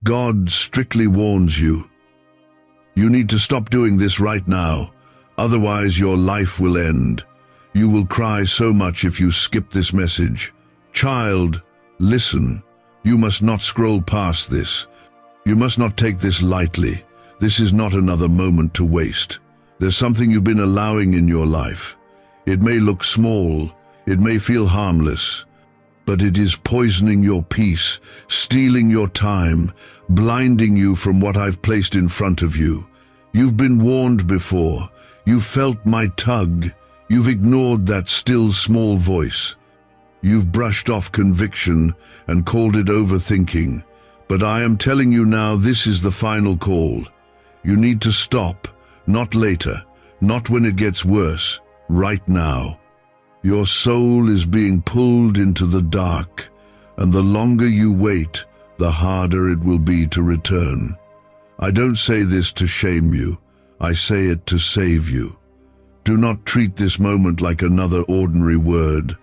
God strictly warns you. You need to stop doing this right now, otherwise your life will end. You will cry so much if you skip this message. Child, listen. You must not scroll past this. You must not take this lightly. This is not another moment to waste. There's something you've been allowing in your life. It may look small, it may feel harmless, but it is poisoning your peace, stealing your time, blinding you from what I've placed in front of you. You've been warned before. You've felt my tug. You've ignored that still small voice. You've brushed off conviction and called it overthinking. But I am telling you now, this is the final call. You need to stop, not later, not when it gets worse, right now. Your soul is being pulled into the dark, and the longer you wait, the harder it will be to return. I don't say this to shame you. I say it to save you. Do not treat this moment like another ordinary word.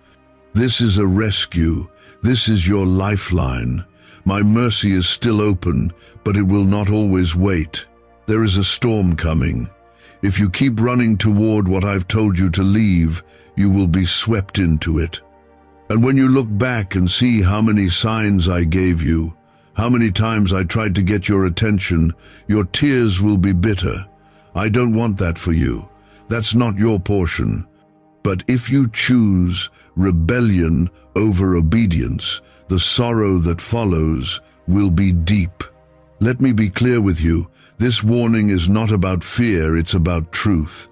This is a rescue. This is your lifeline. My mercy is still open, but it will not always wait. There is a storm coming. If you keep running toward what I've told you to leave, you will be swept into it. And when you look back and see how many signs I gave you, how many times I tried to get your attention, your tears will be bitter. I don't want that for you. That's not your portion. But if you choose rebellion over obedience, the sorrow that follows will be deep. Let me be clear with you. This warning is not about fear, it's about truth.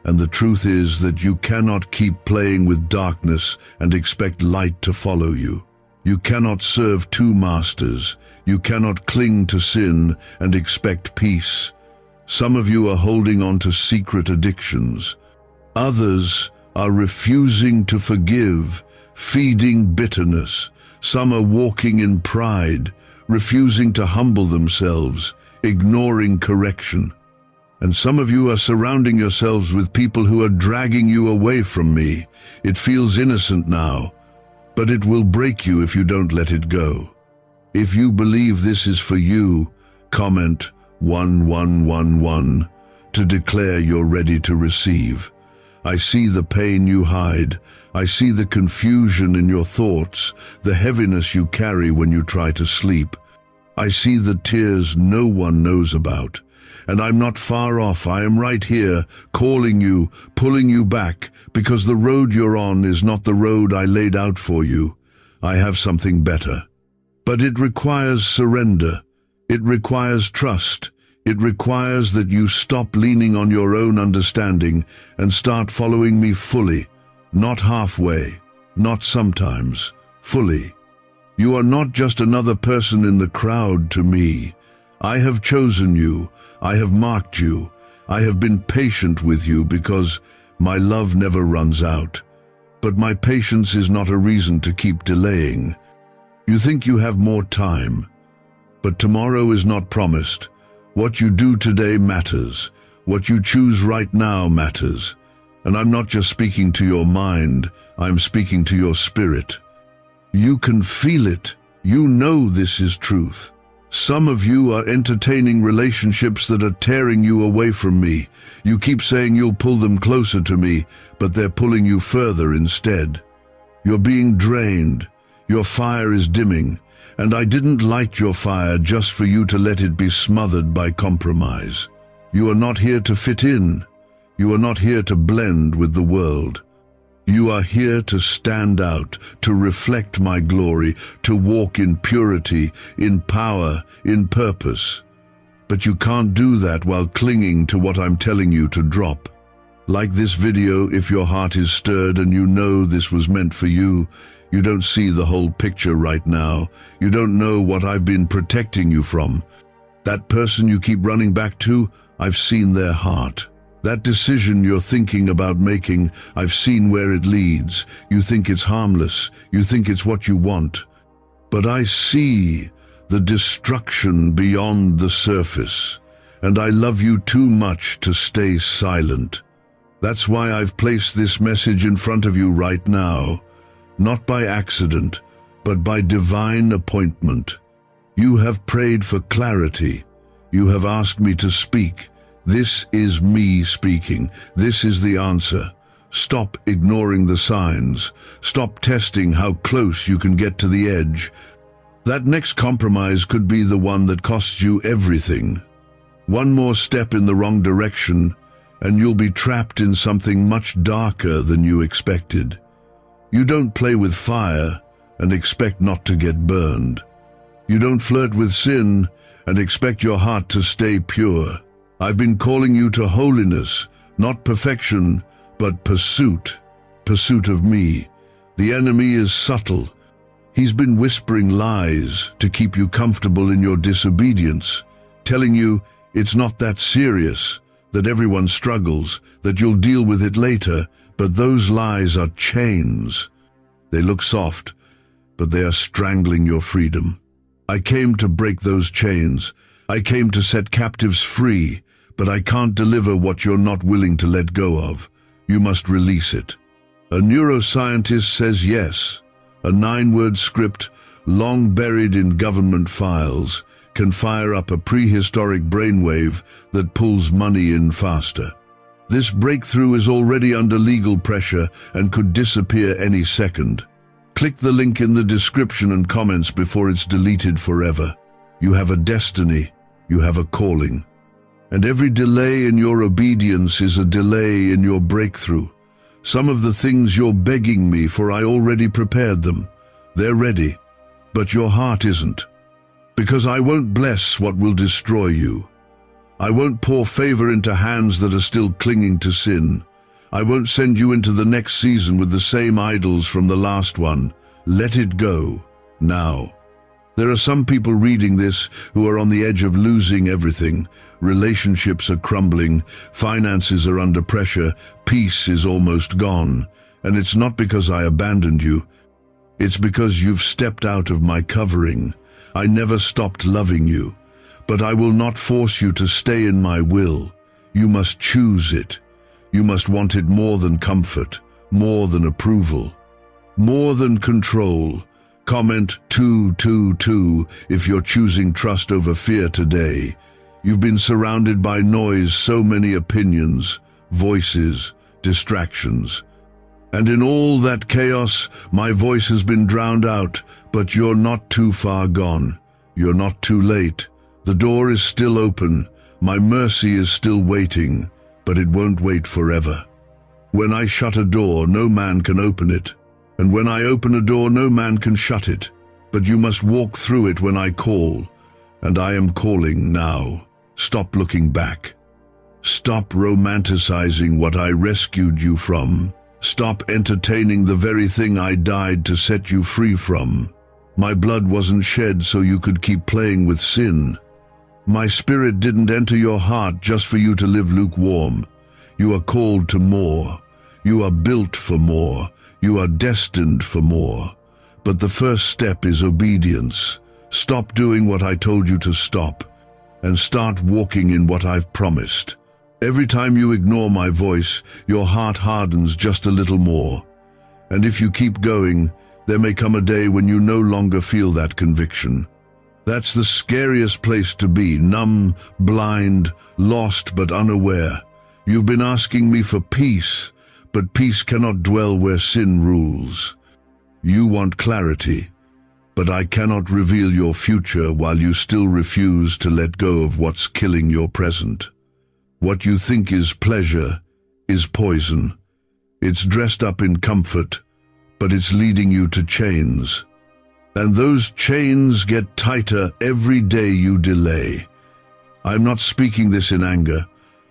And the truth is that you cannot keep playing with darkness and expect light to follow you. You cannot serve two masters. You cannot cling to sin and expect peace. Some of you are holding on to secret addictions. Others are refusing to forgive, feeding bitterness. Some are walking in pride, refusing to humble themselves, ignoring correction. And some of you are surrounding yourselves with people who are dragging you away from me. It feels innocent now, but it will break you if you don't let it go. If you believe this is for you, comment 1111 to declare you're ready to receive. I see the pain you hide. I see the confusion in your thoughts, the heaviness you carry when you try to sleep. I see the tears no one knows about. And I'm not far off. I am right here, calling you, pulling you back, because the road you're on is not the road I laid out for you. I have something better. But it requires surrender. It requires trust. It requires that you stop leaning on your own understanding and start following me fully, not halfway, not sometimes, fully. You are not just another person in the crowd to me. I have chosen you. I have marked you. I have been patient with you because my love never runs out. But my patience is not a reason to keep delaying. You think you have more time, but tomorrow is not promised. What you do today matters. What you choose right now matters. And I'm not just speaking to your mind, I'm speaking to your spirit. You can feel it. You know this is truth. Some of you are entertaining relationships that are tearing you away from me. You keep saying you'll pull them closer to me, but they're pulling you further instead. You're being drained. Your fire is dimming. And I didn't light your fire just for you to let it be smothered by compromise. You are not here to fit in. You are not here to blend with the world. You are here to stand out, to reflect my glory, to walk in purity, in power, in purpose. But you can't do that while clinging to what I'm telling you to drop. Like this video, if your heart is stirred and you know this was meant for you, you don't see the whole picture right now. You don't know what I've been protecting you from. That person you keep running back to, I've seen their heart. That decision you're thinking about making, I've seen where it leads. You think it's harmless. You think it's what you want. But I see the destruction beyond the surface, and I love you too much to stay silent. That's why I've placed this message in front of you right now, not by accident, but by divine appointment. You have prayed for clarity. You have asked me to speak. This is me speaking. This is the answer. Stop ignoring the signs. Stop testing how close you can get to the edge. That next compromise could be the one that costs you everything. One more step in the wrong direction, and you'll be trapped in something much darker than you expected. You don't play with fire and expect not to get burned. You don't flirt with sin and expect your heart to stay pure. I've been calling you to holiness, not perfection, but pursuit of me. The enemy is subtle. He's been whispering lies to keep you comfortable in your disobedience, telling you it's not that serious, that everyone struggles, that you'll deal with it later, but those lies are chains. They look soft, but they are strangling your freedom. I came to break those chains. I came to set captives free, but I can't deliver what you're not willing to let go of. You must release it. A neuroscientist says yes. A 9-word script, long buried in government files, can fire up a prehistoric brainwave that pulls money in faster. This breakthrough is already under legal pressure and could disappear any second. Click the link in the description and comments before it's deleted forever. You have a destiny. You have a calling. And every delay in your obedience is a delay in your breakthrough. Some of the things you're begging me for, I already prepared them. They're ready, but your heart isn't. Because I won't bless what will destroy you. I won't pour favor into hands that are still clinging to sin. I won't send you into the next season with the same idols from the last one. Let it go, now. There are some people reading this who are on the edge of losing everything. Relationships are crumbling, finances are under pressure, peace is almost gone. And it's not because I abandoned you. It's because you've stepped out of my covering. I never stopped loving you. But I will not force you to stay in my will. You must choose it. You must want it more than comfort, more than approval, more than control. Comment 222 if you're choosing trust over fear today. You've been surrounded by noise, so many opinions, voices, distractions. And in all that chaos, my voice has been drowned out, but you're not too far gone. You're not too late. The door is still open. My mercy is still waiting, but it won't wait forever. When I shut a door, no man can open it. And when I open a door, no man can shut it. But you must walk through it when I call. And I am calling now. Stop looking back. Stop romanticizing what I rescued you from. Stop entertaining the very thing I died to set you free from. My blood wasn't shed so you could keep playing with sin. My spirit didn't enter your heart just for you to live lukewarm. You are called to more. You are built for more. You are destined for more. But the first step is obedience. Stop doing what I told you to stop, and start walking in what I've promised. Every time you ignore my voice, your heart hardens just a little more. And if you keep going, there may come a day when you no longer feel that conviction. That's the scariest place to be, numb, blind, lost but unaware. You've been asking me for peace, but peace cannot dwell where sin rules. You want clarity, but I cannot reveal your future while you still refuse to let go of what's killing your present. What you think is pleasure is poison. It's dressed up in comfort, but it's leading you to chains. And those chains get tighter every day you delay. I'm not speaking this in anger.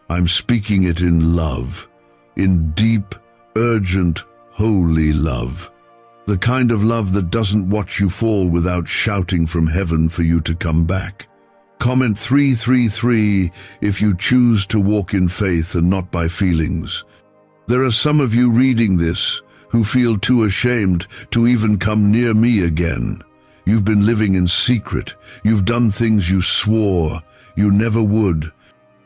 I'm speaking it in love. In deep, urgent, holy love. The kind of love that doesn't watch you fall without shouting from heaven for you to come back. Comment 333 if you choose to walk in faith and not by feelings. There are some of you reading this who feel too ashamed to even come near me again. You've been living in secret. You've done things you swore you never would.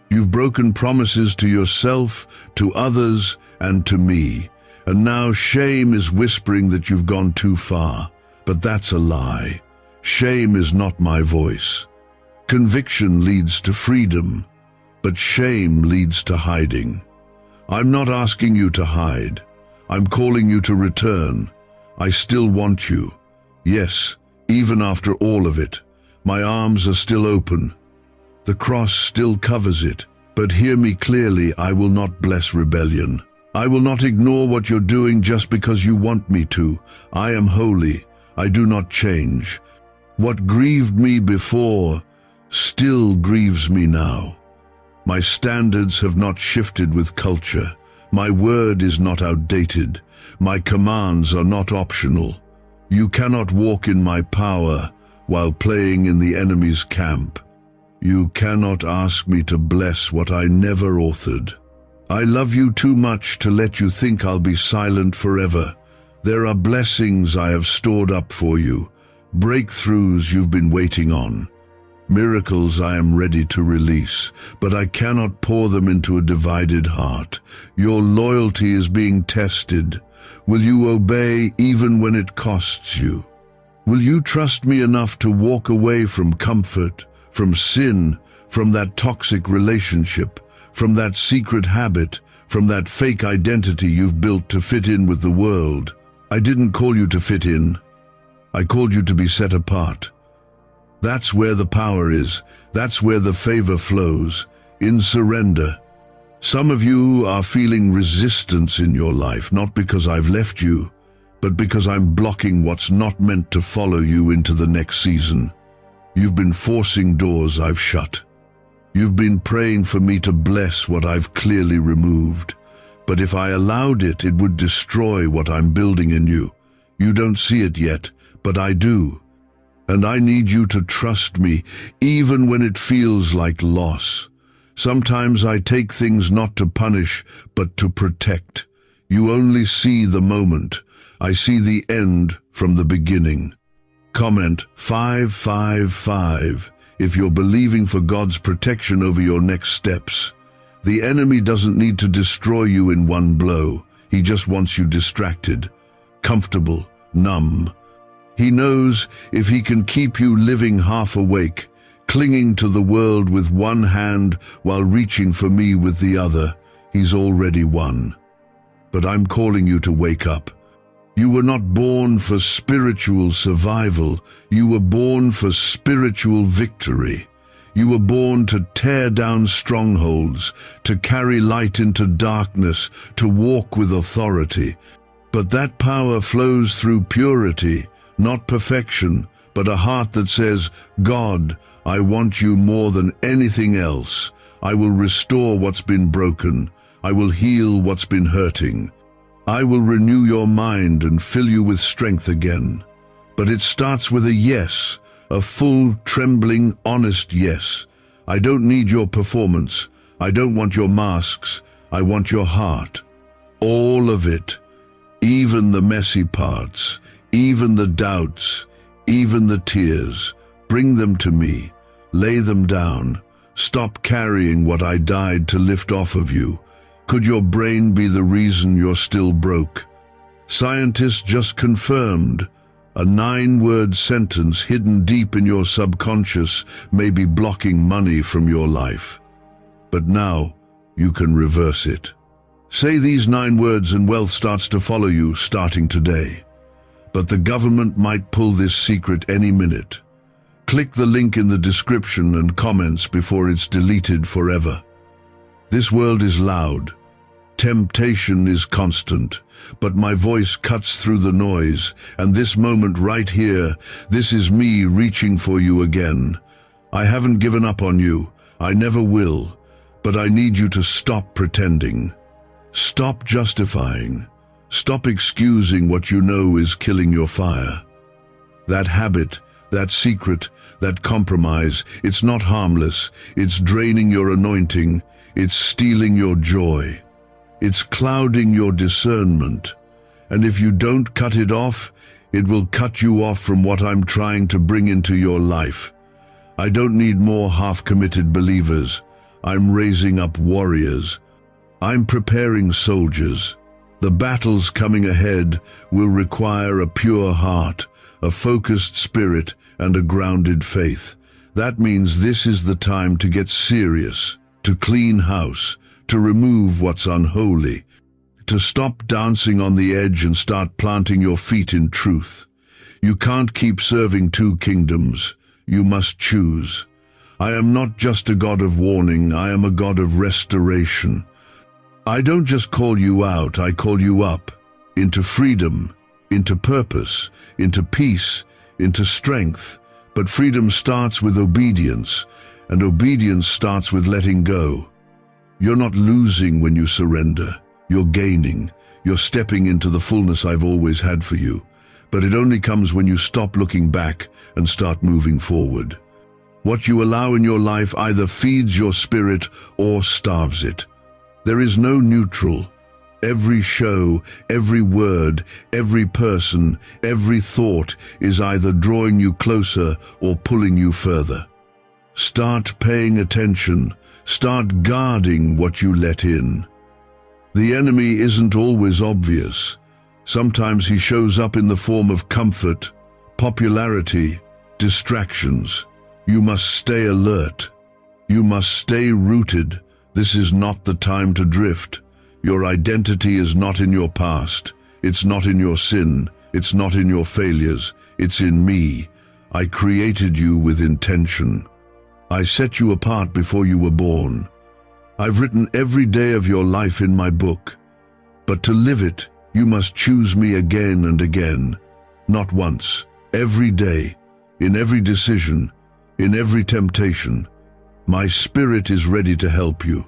You've broken promises to yourself, to others, and to me. And now shame is whispering that you've gone too far. But that's a lie. Shame is not my voice. Conviction leads to freedom, but shame leads to hiding. I'm not asking you to hide. I'm calling you to return. I still want you. Yes, even after all of it. My arms are still open. The cross still covers it. But hear me clearly, I will not bless rebellion. I will not ignore what you're doing just because you want me to. I am holy. I do not change. What grieved me before still grieves me now. My standards have not shifted with culture. My word is not outdated. My commands are not optional. You cannot walk in my power while playing in the enemy's camp. You cannot ask me to bless what I never authored. I love you too much to let you think I'll be silent forever. There are blessings I have stored up for you, breakthroughs you've been waiting on, miracles I am ready to release, but I cannot pour them into a divided heart. Your loyalty is being tested. Will you obey even when it costs you? Will you trust me enough to walk away from comfort, from sin, from that toxic relationship, from that secret habit, from that fake identity you've built to fit in with the world? I didn't call you to fit in. I called you to be set apart. That's where the power is. That's where the favor flows, in surrender. Some of you are feeling resistance in your life, not because I've left you, but because I'm blocking what's not meant to follow you into the next season. You've been forcing doors I've shut. You've been praying for me to bless what I've clearly removed. But if I allowed it, it would destroy what I'm building in you. You don't see it yet, but I do. And I need you to trust me, even when it feels like loss. Sometimes I take things not to punish, but to protect. You only see the moment. I see the end from the beginning. Comment 555 if you're believing for God's protection over your next steps. The enemy doesn't need to destroy you in one blow. He just wants you distracted, comfortable, numb. He knows if he can keep you living half awake, clinging to the world with one hand while reaching for me with the other, he's already won. But I'm calling you to wake up. You were not born for spiritual survival. You were born for spiritual victory. You were born to tear down strongholds, to carry light into darkness, to walk with authority. But that power flows through purity, not perfection, but a heart that says, God, I want you more than anything else. I will restore what's been broken. I will heal what's been hurting. I will renew your mind and fill you with strength again. But it starts with a yes, a full, trembling, honest yes. I don't need your performance. I don't want your masks. I want your heart. All of it. Even the messy parts, even the doubts, even the tears. Bring them to me. Lay them down. Stop carrying what I died to lift off of you. Could your brain be the reason you're still broke? Scientists just confirmed a 9-word sentence hidden deep in your subconscious may be blocking money from your life. But now you can reverse it. Say these 9 words and wealth starts to follow you starting today. But the government might pull this secret any minute. Click the link in the description and comments before it's deleted forever. This world is loud. Temptation is constant, but my voice cuts through the noise, and this moment right here, this is me reaching for you again. I haven't given up on you. I never will. But I need you to stop pretending. Stop justifying. Stop excusing what you know is killing your fire. That habit, that secret, that compromise, it's not harmless. It's draining your anointing. It's stealing your joy. It's clouding your discernment. And if you don't cut it off, it will cut you off from what I'm trying to bring into your life. I don't need more half-committed believers. I'm raising up warriors. I'm preparing soldiers. The battles coming ahead will require a pure heart, a focused spirit, and a grounded faith. That means this is the time to get serious, to clean house, to remove what's unholy, to stop dancing on the edge and start planting your feet in truth. You can't keep serving two kingdoms. You must choose. I am not just a God of warning, I am a God of restoration. I don't just call you out, I call you up, into freedom, into purpose, into peace, into strength. But freedom starts with obedience, and obedience starts with letting go. You're not losing when you surrender. You're gaining. You're stepping into the fullness I've always had for you. But it only comes when you stop looking back and start moving forward. What you allow in your life either feeds your spirit or starves it. There is no neutral. Every show, every word, every person, every thought is either drawing you closer or pulling you further. Start paying attention. Start guarding what you let in. The enemy isn't always obvious. Sometimes he shows up in the form of comfort, popularity, distractions. You must stay alert. You must stay rooted. This is not the time to drift. Your identity is not in your past. It's not in your sin. It's not in your failures. It's in me. I created you with intention. I set you apart before you were born. I've written every day of your life in my book. But to live it, you must choose me again and again. Not once, every day, in every decision, in every temptation. My spirit is ready to help you.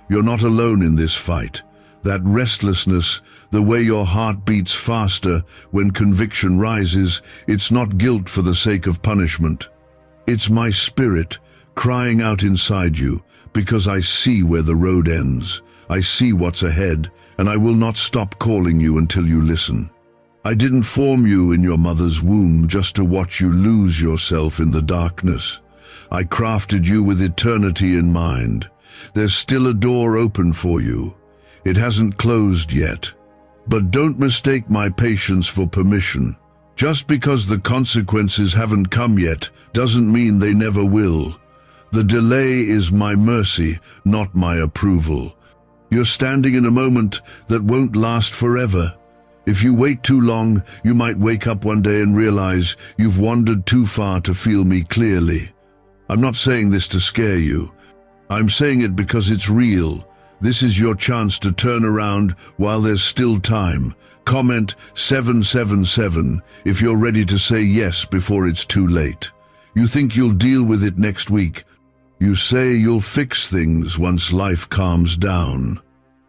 You're not alone in this fight. That restlessness, the way your heart beats faster when conviction rises, it's not guilt for the sake of punishment. It's my spirit crying out inside you, because I see where the road ends. I see what's ahead, and I will not stop calling you until you listen. I didn't form you in your mother's womb just to watch you lose yourself in the darkness. I crafted you with eternity in mind. There's still a door open for you. It hasn't closed yet. But don't mistake my patience for permission. Just because the consequences haven't come yet doesn't mean they never will. The delay is my mercy, not my approval. You're standing in a moment that won't last forever. If you wait too long, you might wake up one day and realize you've wandered too far to feel me clearly. I'm not saying this to scare you. I'm saying it because it's real. This is your chance to turn around while there's still time. Comment 777 if you're ready to say yes before it's too late. You think you'll deal with it next week. You say you'll fix things once life calms down.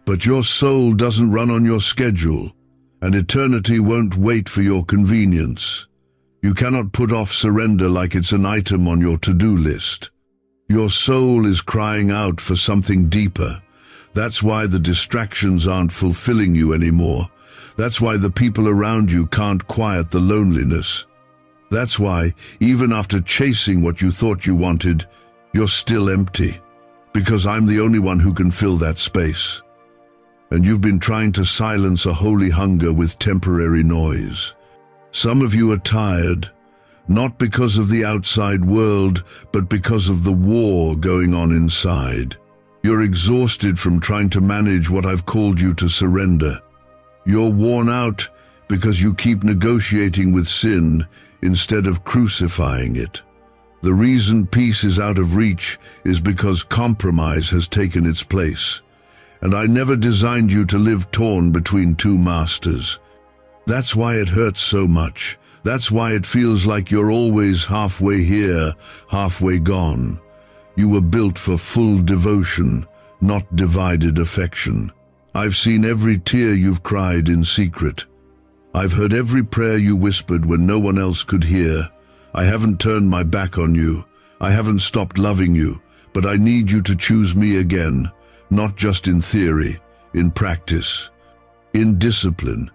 But your soul doesn't run on your schedule, and eternity won't wait for your convenience. You cannot put off surrender like it's an item on your to-do list. Your soul is crying out for something deeper. That's why the distractions aren't fulfilling you anymore. That's why the people around you can't quiet the loneliness. That's why, even after chasing what you thought you wanted, you're still empty. Because I'm the only one who can fill that space. And you've been trying to silence a holy hunger with temporary noise. Some of you are tired, not because of the outside world, but because of the war going on inside. You're exhausted from trying to manage what I've called you to surrender. You're worn out because you keep negotiating with sin instead of crucifying it. The reason peace is out of reach is because compromise has taken its place. And I never designed you to live torn between two masters. That's why it hurts so much. That's why it feels like you're always halfway here, halfway gone. You were built for full devotion, not divided affection. I've seen every tear you've cried in secret. I've heard every prayer you whispered when no one else could hear. I haven't turned my back on you. I haven't stopped loving you, but I need you to choose me again, not just in theory, in practice, in discipline,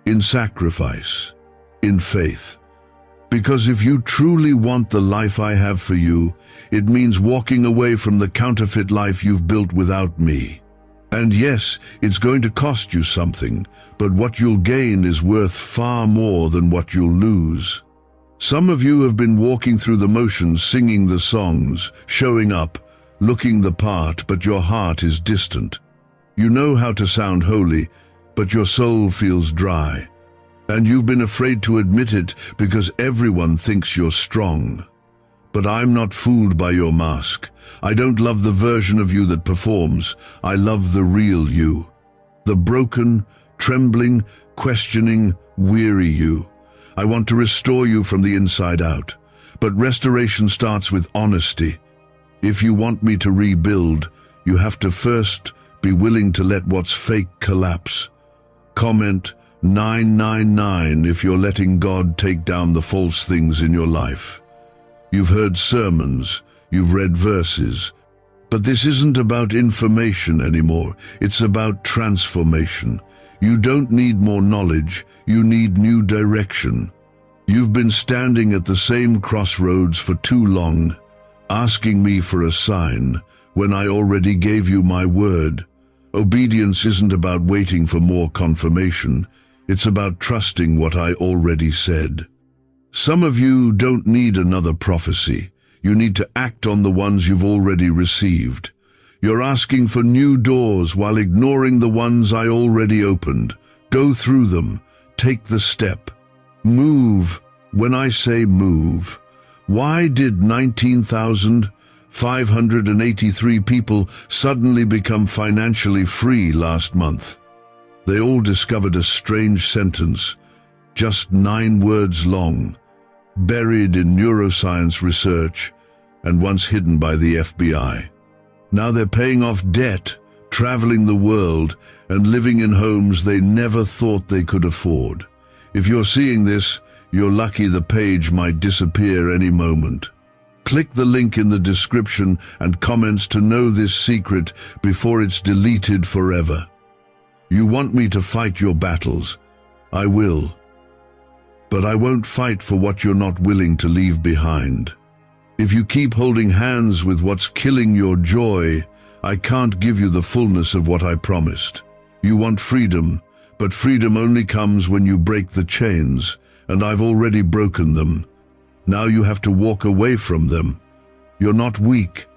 in sacrifice, in faith. Because if you truly want the life I have for you, it means walking away from the counterfeit life you've built without me. And yes, it's going to cost you something, but what you'll gain is worth far more than what you'll lose. Some of you have been walking through the motions, singing the songs, showing up, looking the part, but your heart is distant. You know how to sound holy, but your soul feels dry. And you've been afraid to admit it because everyone thinks you're strong. But I'm not fooled by your mask. I don't love the version of you that performs. I love the real you. The broken, trembling, questioning, weary you. I want to restore you from the inside out. But restoration starts with honesty. If you want me to rebuild, you have to first be willing to let what's fake collapse. Comment 999 if you're letting God take down the false things in your life. You've heard sermons, you've read verses, but this isn't about information anymore. It's about transformation. You don't need more knowledge, you need new direction. You've been standing at the same crossroads for too long, asking me for a sign when I already gave you my word. Obedience isn't about waiting for more confirmation. It's about trusting what I already said. Some of you don't need another prophecy. You need to act on the ones you've already received. You're asking for new doors while ignoring the ones I already opened. Go through them. Take the step. Move. When I say move, why did 19,583 people suddenly become financially free last month? They all discovered a strange sentence, just 9 words long, buried in neuroscience research and once hidden by the FBI. Now they're paying off debt, traveling the world, and living in homes they never thought they could afford. If you're seeing this, you're lucky. The page might disappear any moment. Click the link in the description and comments to know this secret before it's deleted forever. You want me to fight your battles? I will. But I won't fight for what you're not willing to leave behind. If you keep holding hands with what's killing your joy, I can't give you the fullness of what I promised. You want freedom, but freedom only comes when you break the chains, and I've already broken them. Now you have to walk away from them. You're not weak.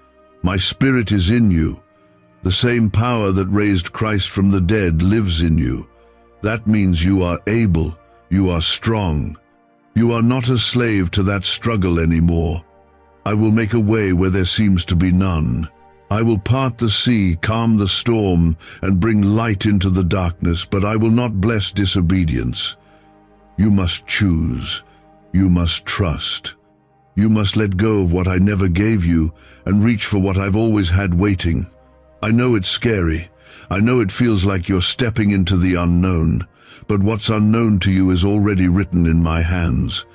My spirit is in you. The same power that raised Christ from the dead lives in you. That means you are able. You are strong. You are not a slave to that struggle anymore. I will make a way where there seems to be none. I will part the sea, calm the storm, and bring light into the darkness, but I will not bless disobedience. You must choose. You must trust. You must let go of what I never gave you and reach for what I've always had waiting. I know it's scary. I know it feels like you're stepping into the unknown, but what's unknown to you is already written in my hands.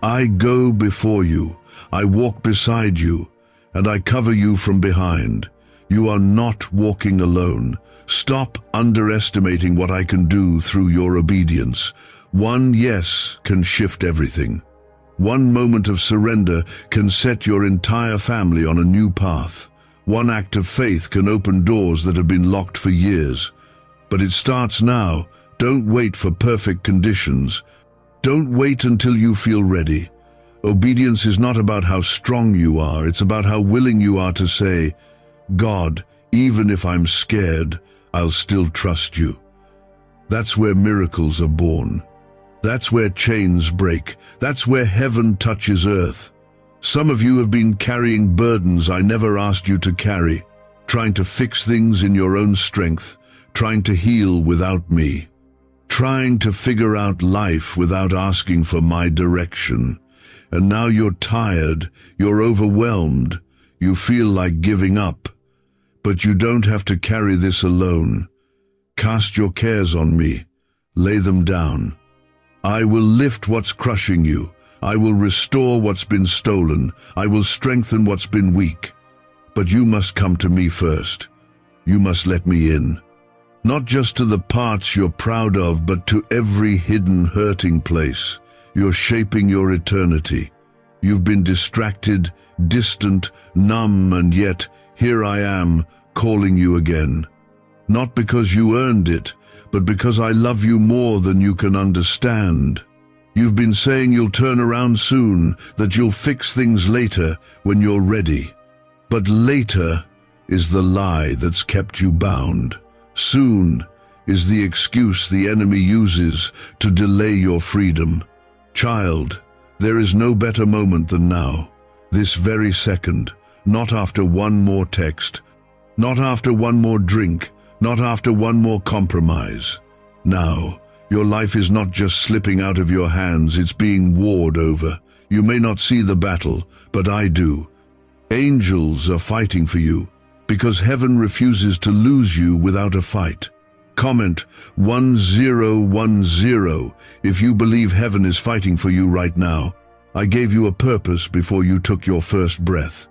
I go before you. I walk beside you, and I cover you from behind. You are not walking alone. Stop underestimating what I can do through your obedience. One yes can shift everything. One moment of surrender can set your entire family on a new path. One act of faith can open doors that have been locked for years. But it starts now. Don't wait for perfect conditions. Don't wait until you feel ready. Obedience is not about how strong you are. It's about how willing you are to say, God, even if I'm scared, I'll still trust you. That's where miracles are born. That's where chains break. That's where heaven touches earth. Some of you have been carrying burdens I never asked you to carry, trying to fix things in your own strength, trying to heal without me, trying to figure out life without asking for my direction. And now you're tired, you're overwhelmed, you feel like giving up. But you don't have to carry this alone. Cast your cares on me. Lay them down. I will lift what's crushing you. I will restore what's been stolen. I will strengthen what's been weak. But you must come to me first. You must let me in. Not just to the parts you're proud of, but to every hidden, hurting place. You're shaping your eternity. You've been distracted, distant, numb, and yet here I am, calling you again. Not because you earned it, but because I love you more than you can understand. You've been saying you'll turn around soon, that you'll fix things later when you're ready. But later is the lie that's kept you bound. Soon is the excuse the enemy uses to delay your freedom. Child, there is no better moment than now, this very second, not after one more text, not after one more drink, not after one more compromise. Now, your life is not just slipping out of your hands, it's being warred over. You may not see the battle, but I do. Angels are fighting for you, because heaven refuses to lose you without a fight. Comment 1010 if you believe heaven is fighting for you right now. I gave you a purpose before you took your first breath.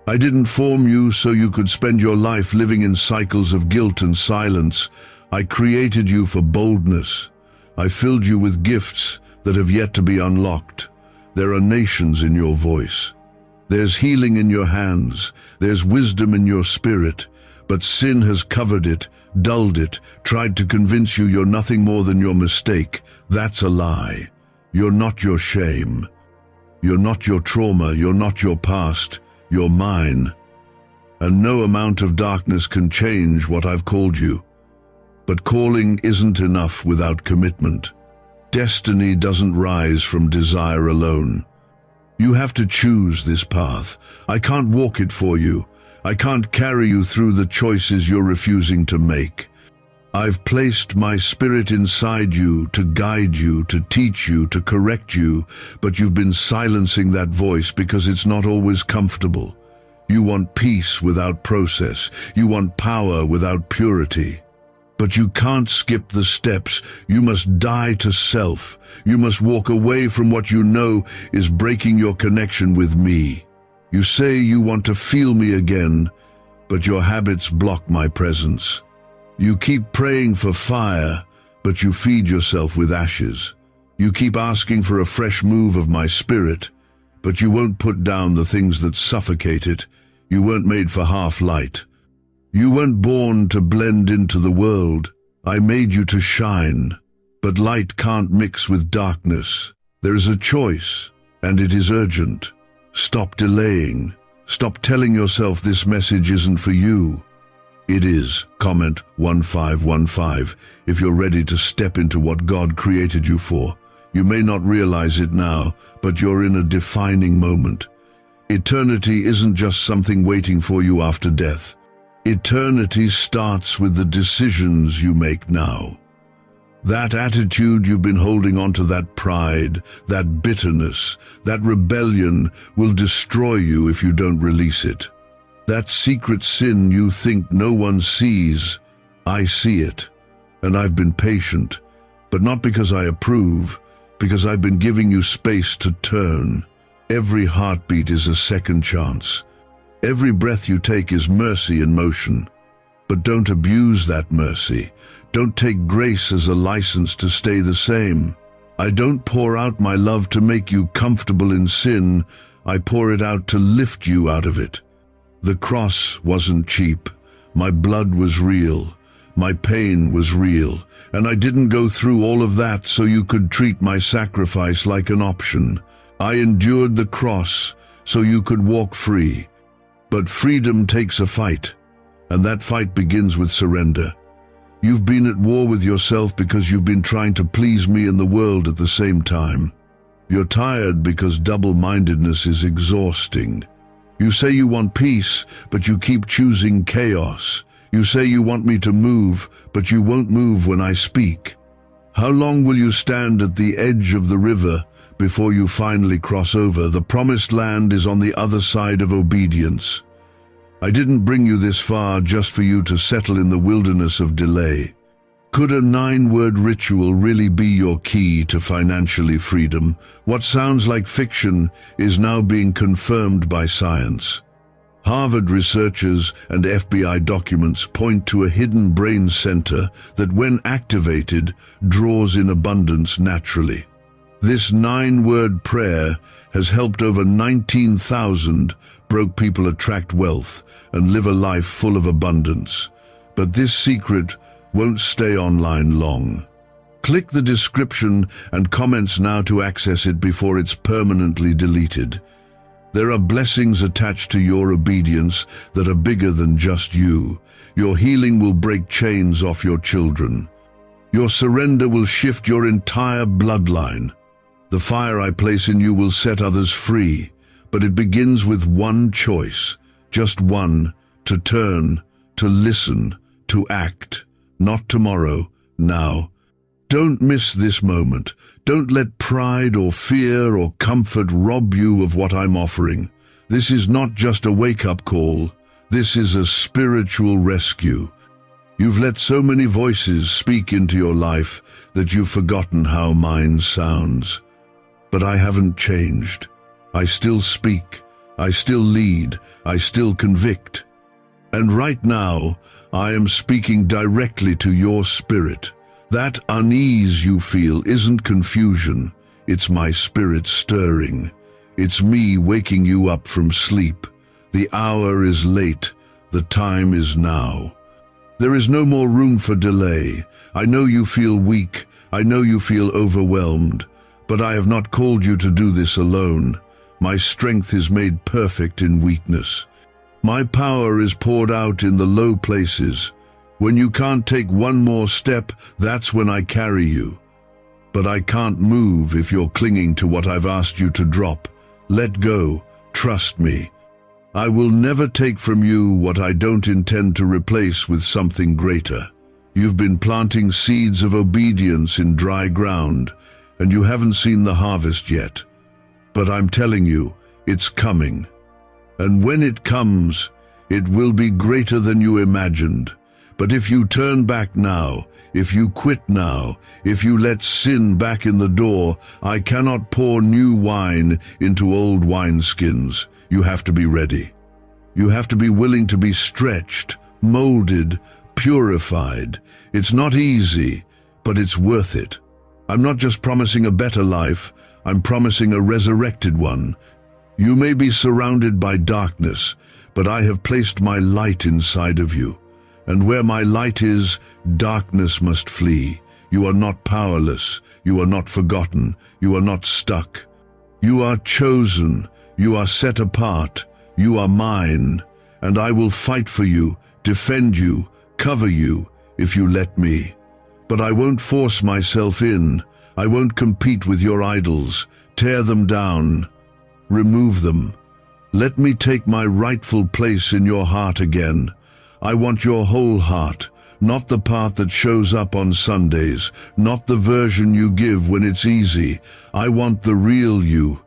I didn't form you so you could spend your life living in cycles of guilt and silence. I created you for boldness. I filled you with gifts that have yet to be unlocked. There are nations in your voice. There's healing in your hands. There's wisdom in your spirit. But sin has covered it, dulled it, tried to convince you you're nothing more than your mistake. That's a lie. You're not your shame. You're not your trauma. You're not your past. You're mine. And no amount of darkness can change what I've called you. But calling isn't enough without commitment. Destiny doesn't rise from desire alone. You have to choose this path. I can't walk it for you. I can't carry you through the choices you're refusing to make. I've placed my spirit inside you to guide you, to teach you, to correct you, but you've been silencing that voice because it's not always comfortable. You want peace without process. You want power without purity. But you can't skip the steps. You must die to self. You must walk away from what you know is breaking your connection with me. You say you want to feel me again, but your habits block my presence. You keep praying for fire, but you feed yourself with ashes. You keep asking for a fresh move of my spirit, but you won't put down the things that suffocate it. You weren't made for half light. You weren't born to blend into the world. I made you to shine. But light can't mix with darkness. There is a choice, and it is urgent. Stop delaying. Stop telling yourself this message isn't for you. It is. Comment 1515 if you're ready to step into what God created you for. You may not realize it now, but you're in a defining moment. Eternity isn't just something waiting for you after death. Eternity starts with the decisions you make now. That attitude you've been holding on to, that pride, that bitterness, that rebellion will destroy you if you don't release it. That secret sin you think no one sees, I see it. And I've been patient, but not because I approve, because I've been giving you space to turn. Every heartbeat is a second chance. Every breath you take is mercy in motion. But don't abuse that mercy. Don't take grace as a license to stay the same. I don't pour out my love to make you comfortable in sin. I pour it out to lift you out of it. The cross wasn't cheap. My blood was real. My pain was real. And I didn't go through all of that so you could treat my sacrifice like an option. I endured the cross so you could walk free. But freedom takes a fight, and that fight begins with surrender. You've been at war with yourself because you've been trying to please me and the world at the same time. You're tired because double-mindedness is exhausting. You say you want peace, but you keep choosing chaos. You say you want me to move, but you won't move when I speak. How long will you stand at the edge of the river before you finally cross over? The promised land is on the other side of obedience. I didn't bring you this far just for you to settle in the wilderness of delay. Could a 9-word ritual really be your key to financially freedom? What sounds like fiction is now being confirmed by science. Harvard researchers and FBI documents point to a hidden brain center that, when activated, draws in abundance naturally. This 9-word prayer has helped over 19,000 broke people attract wealth and live a life full of abundance. But this secret won't stay online long. Click the description and comments now to access it before it's permanently deleted. There are blessings attached to your obedience that are bigger than just you. Your healing will break chains off your children. Your surrender will shift your entire bloodline. The fire I place in you will set others free, but it begins with one choice, just one, to turn, to listen, to act. Not tomorrow, now. Don't miss this moment. Don't let pride or fear or comfort rob you of what I'm offering. This is not just a wake-up call. This is a spiritual rescue. You've let so many voices speak into your life that you've forgotten how mine sounds. But I haven't changed. I still speak. I still lead. I still convict. And right now, I am speaking directly to your spirit. That unease you feel isn't confusion. It's my spirit stirring. It's me waking you up from sleep. The hour is late. The time is now. There is no more room for delay. I know you feel weak. I know you feel overwhelmed. But I have not called you to do this alone. My strength is made perfect in weakness. My power is poured out in the low places. When you can't take one more step, that's when I carry you. But I can't move if you're clinging to what I've asked you to drop. Let go. Trust me. I will never take from you what I don't intend to replace with something greater. You've been planting seeds of obedience in dry ground, and you haven't seen the harvest yet. But I'm telling you, it's coming. And when it comes, it will be greater than you imagined. But if you turn back now, if you quit now, if you let sin back in the door, I cannot pour new wine into old wineskins. You have to be ready. You have to be willing to be stretched, molded, purified. It's not easy, but it's worth it. I'm not just promising a better life, I'm promising a resurrected one. You may be surrounded by darkness, but I have placed my light inside of you. And where my light is, darkness must flee. You are not powerless. You are not forgotten. You are not stuck. You are chosen. You are set apart. You are mine. And I will fight for you, defend you, cover you, if you let me. But I won't force myself in. I won't compete with your idols. Tear them down. Remove them. Let me take my rightful place in your heart again. I want your whole heart, not the part that shows up on Sundays, not the version you give when it's easy. I want the real you,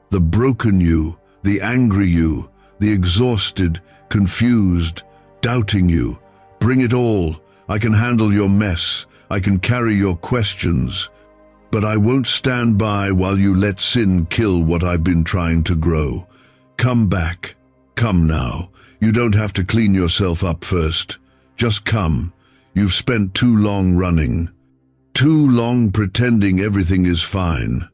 the broken you, the angry you, the exhausted, confused, doubting you. Bring it all. I can handle your mess. I can carry your questions. But I won't stand by while you let sin kill what I've been trying to grow. Come back. Come now. You don't have to clean yourself up first. Just come. You've spent too long running. Too long pretending everything is fine.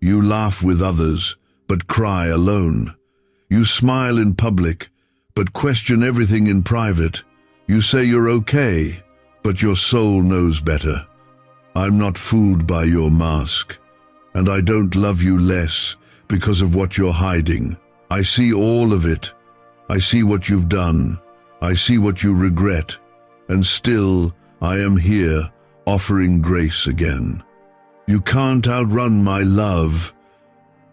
You laugh with others, but cry alone. You smile in public, but question everything in private. You say you're okay, but your soul knows better. I'm not fooled by your mask, and I don't love you less because of what you're hiding. I see all of it. I see what you've done. I see what you regret. And still, I am here, offering grace again. You can't outrun my love,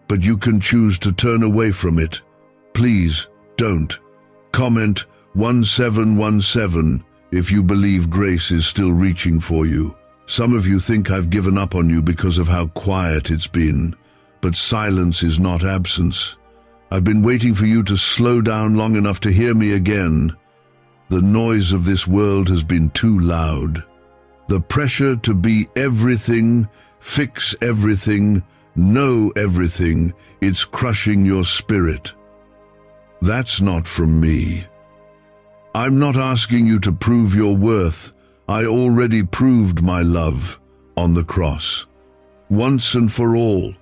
but you can choose to turn away from it. Please, don't. Comment 1717 if you believe grace is still reaching for you. Some of you think I've given up on you because of how quiet it's been, but silence is not absence. I've been waiting for you to slow down long enough to hear me again. The noise of this world has been too loud. The pressure to be everything, fix everything, know everything, it's crushing your spirit. That's not from me. I'm not asking you to prove your worth. I already proved my love on the cross. Once and for all.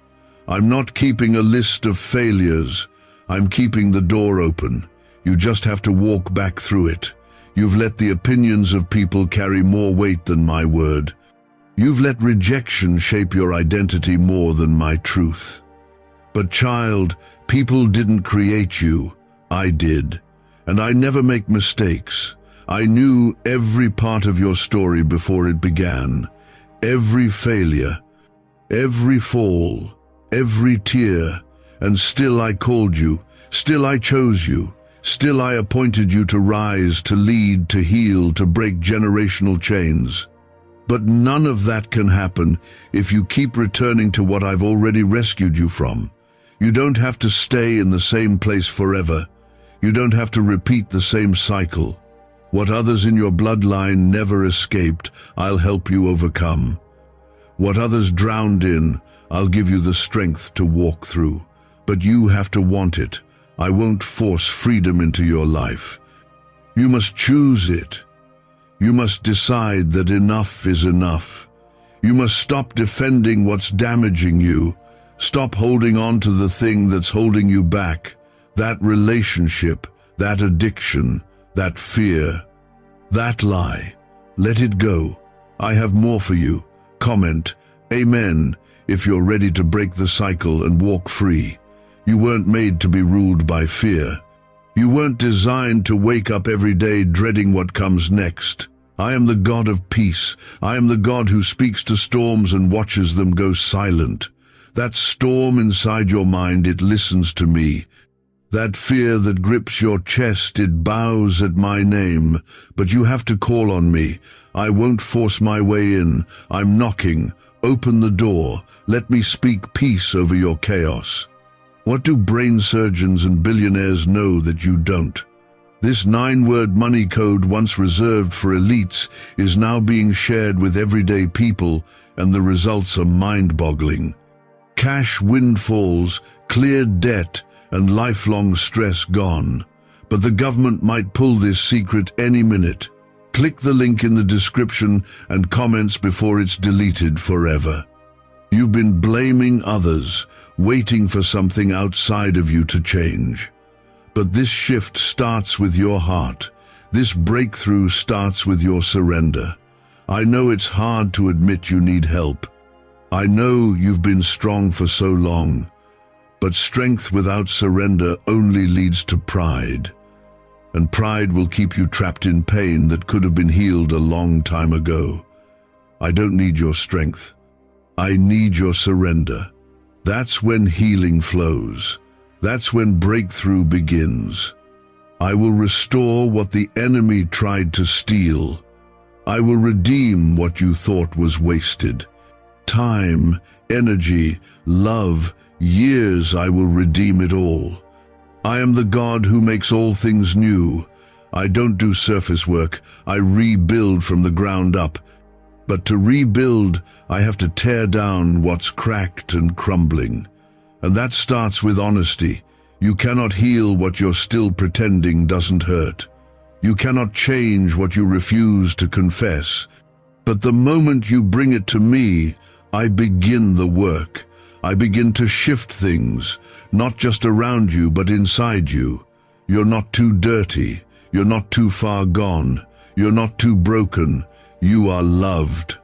I'm not keeping a list of failures. I'm keeping the door open. You just have to walk back through it. You've let the opinions of people carry more weight than my word. You've let rejection shape your identity more than my truth. But child, people didn't create you. I did. And I never make mistakes. I knew every part of your story before it began. Every failure, every fall, every tear. And still I called you. Still I chose you. Still I appointed you to rise, to lead, to heal, to break generational chains. But none of that can happen if you keep returning to what I've already rescued you from. You don't have to stay in the same place forever. You don't have to repeat the same cycle. What others in your bloodline never escaped, I'll help you overcome. What others drowned in, I'll give you the strength to walk through. But you have to want it. I won't force freedom into your life. You must choose it. You must decide that enough is enough. You must stop defending what's damaging you. Stop holding on to the thing that's holding you back. That relationship, that addiction, that fear, that lie. Let it go. I have more for you. Comment, Amen, if you're ready to break the cycle and walk free. You weren't made to be ruled by fear. You weren't designed to wake up every day dreading what comes next. I am the God of peace. I am the God who speaks to storms and watches them go silent. That storm inside your mind, it listens to me. That fear that grips your chest, it bows at my name. But you have to call on me. I won't force my way in. I'm knocking. Open the door. Let me speak peace over your chaos. What do brain surgeons and billionaires know that you don't? This 9-word money code, once reserved for elites, is now being shared with everyday people, and the results are mind-boggling. Cash windfalls, cleared debt, and lifelong stress gone. But the government might pull this secret any minute. Click the link in the description and comments before it's deleted forever. You've been blaming others, waiting for something outside of you to change. But this shift starts with your heart. This breakthrough starts with your surrender. I know it's hard to admit you need help. I know you've been strong for so long. But strength without surrender only leads to pride. And pride will keep you trapped in pain that could have been healed a long time ago. I don't need your strength. I need your surrender. That's when healing flows. That's when breakthrough begins. I will restore what the enemy tried to steal. I will redeem what you thought was wasted. Time, energy, love, years, I will redeem it all. I am the God who makes all things new. I don't do surface work. I rebuild from the ground up. But to rebuild, I have to tear down what's cracked and crumbling. And that starts with honesty. You cannot heal what you're still pretending doesn't hurt. You cannot change what you refuse to confess. But the moment you bring it to me, I begin the work. I begin to shift things, not just around you, but inside you. You're not too dirty. You're not too far gone. You're not too broken. You are loved.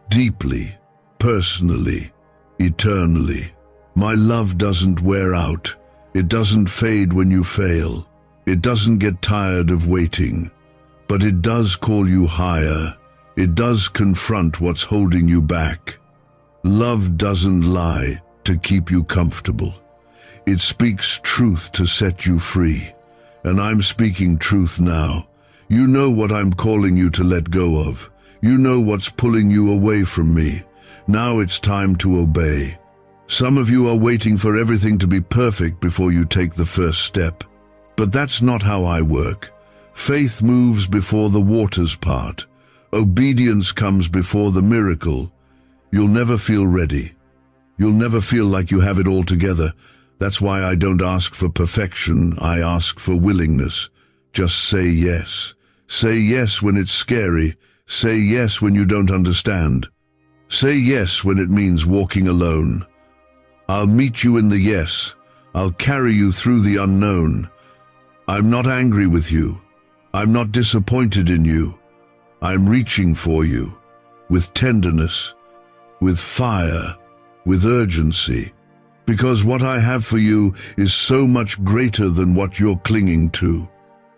Deeply, personally, eternally. My love doesn't wear out. It doesn't fade when you fail. It doesn't get tired of waiting. But it does call you higher. It does confront what's holding you back. Love doesn't lie to keep you comfortable. It speaks truth to set you free. And I'm speaking truth now. You know what I'm calling you to let go of. You know what's pulling you away from me. Now it's time to obey. Some of you are waiting for everything to be perfect before you take the first step. But that's not how I work. Faith moves before the waters part. Obedience comes before the miracle. You'll never feel ready. You'll never feel like you have it all together. That's why I don't ask for perfection. I ask for willingness. Just say yes. Say yes when it's scary. Say yes when you don't understand. Say yes when it means walking alone. I'll meet you in the yes. I'll carry you through the unknown. I'm not angry with you. I'm not disappointed in you. I'm reaching for you with tenderness, with fire, with urgency, because what I have for you is so much greater than what you're clinging to.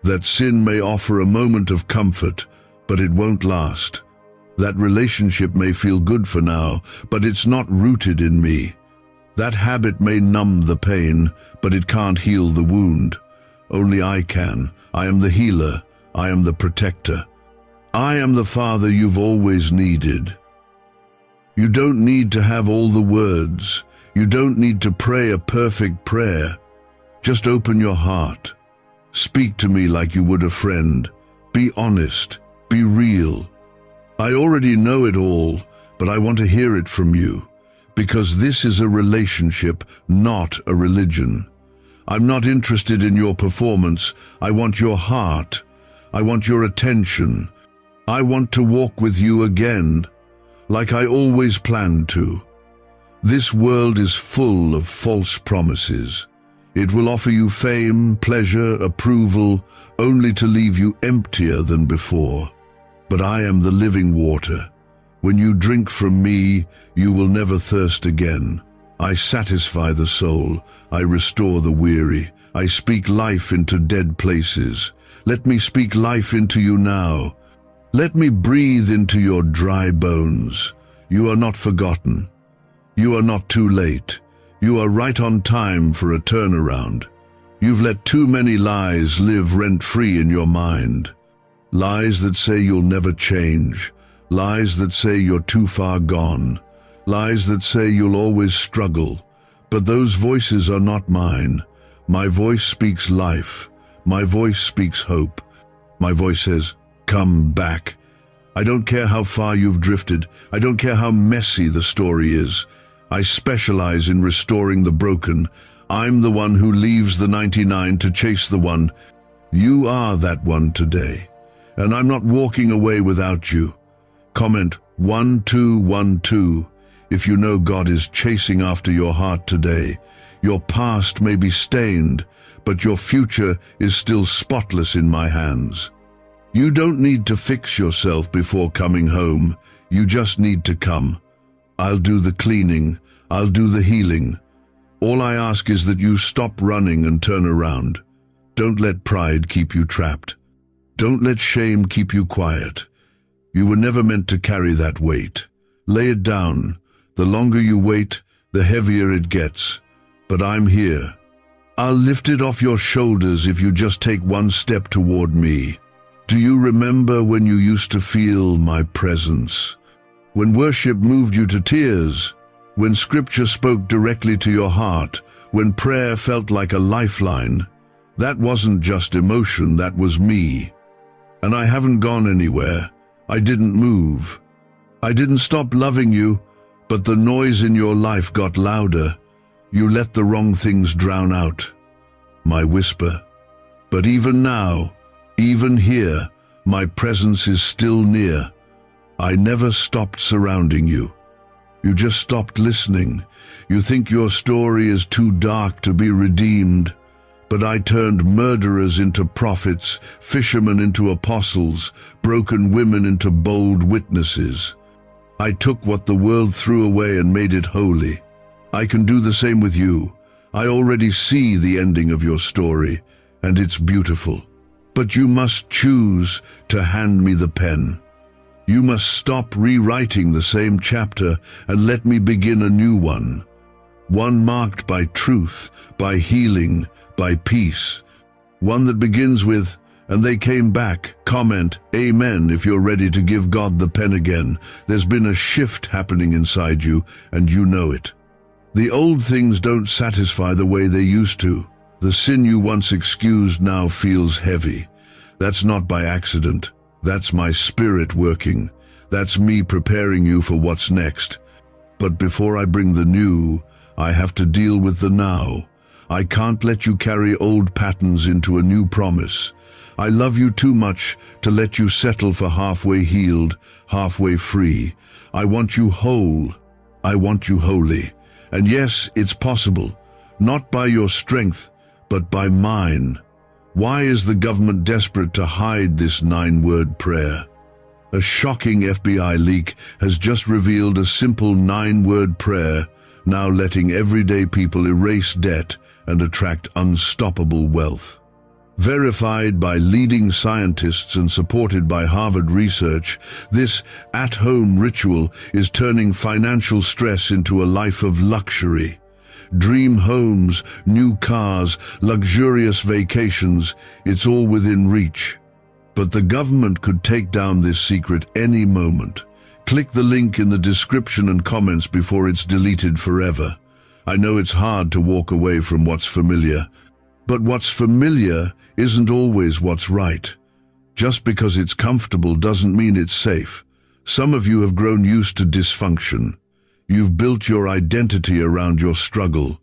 That sin may offer a moment of comfort, but it won't last. That relationship may feel good for now, but it's not rooted in me. That habit may numb the pain, but it can't heal the wound. Only I can. I am the healer. I am the protector. I am the Father you've always needed. You don't need to have all the words. You don't need to pray a perfect prayer. Just open your heart. Speak to me like you would a friend. Be honest. Be real. I already know it all, but I want to hear it from you, because this is a relationship, not a religion. I'm not interested in your performance. I want your heart. I want your attention. I want to walk with you again, like I always planned to. This world is full of false promises. It will offer you fame, pleasure, approval, only to leave you emptier than before. But I am the living water. When you drink from me, you will never thirst again. I satisfy the soul. I restore the weary. I speak life into dead places. Let me speak life into you now. Let me breathe into your dry bones. You are not forgotten. You are not too late. You are right on time for a turnaround. You've let too many lies live rent-free in your mind. Lies that say you'll never change. Lies that say you're too far gone. Lies that say you'll always struggle. But those voices are not mine. My voice speaks life. My voice speaks hope. My voice says, come back. I don't care how far you've drifted. I don't care how messy the story is. I specialize in restoring the broken. I'm the one who leaves the 99 to chase the one. You are that one today. And I'm not walking away without you. Comment 1212 if you know God is chasing after your heart today. Your past may be stained, but your future is still spotless in my hands. You don't need to fix yourself before coming home. You just need to come. I'll do the cleaning. I'll do the healing. All I ask is that you stop running and turn around. Don't let pride keep you trapped. Don't let shame keep you quiet. You were never meant to carry that weight. Lay it down. The longer you wait, the heavier it gets. But I'm here. I'll lift it off your shoulders if you just take one step toward me. Do you remember when you used to feel my presence? When worship moved you to tears? When scripture spoke directly to your heart? When prayer felt like a lifeline? That wasn't just emotion, that was me. And I haven't gone anywhere. I didn't move. I didn't stop loving you, but the noise in your life got louder. You let the wrong things drown out my whisper. But even now, even here, my presence is still near. I never stopped surrounding you. You just stopped listening. You think your story is too dark to be redeemed. But I turned murderers into prophets, fishermen into apostles, broken women into bold witnesses. I took what the world threw away and made it holy. I can do the same with you. I already see the ending of your story, and it's beautiful. But you must choose to hand me the pen. You must stop rewriting the same chapter and let me begin a new one. One marked by truth, by healing, by peace. One that begins with, and they came back. Comment, amen, if you're ready to give God the pen again. There's been a shift happening inside you, and you know it. The old things don't satisfy the way they used to. The sin you once excused now feels heavy. That's not by accident. That's my spirit working. That's me preparing you for what's next. But before I bring the new, I have to deal with the now. I can't let you carry old patterns into a new promise. I love you too much to let you settle for halfway healed, halfway free. I want you whole. I want you holy. And yes, it's possible. Not by your strength, but by mine. Why is the government desperate to hide this 9-word prayer? A shocking FBI leak has just revealed a simple 9-word prayer, now letting everyday people erase debt and attract unstoppable wealth. Verified by leading scientists and supported by Harvard research, this at-home ritual is turning financial stress into a life of luxury. Dream homes, new cars, luxurious vacations, it's all within reach. But the government could take down this secret any moment. Click the link in the description and comments before it's deleted forever. I know it's hard to walk away from what's familiar, but what's familiar isn't always what's right. Just because it's comfortable doesn't mean it's safe. Some of you have grown used to dysfunction. You've built your identity around your struggle.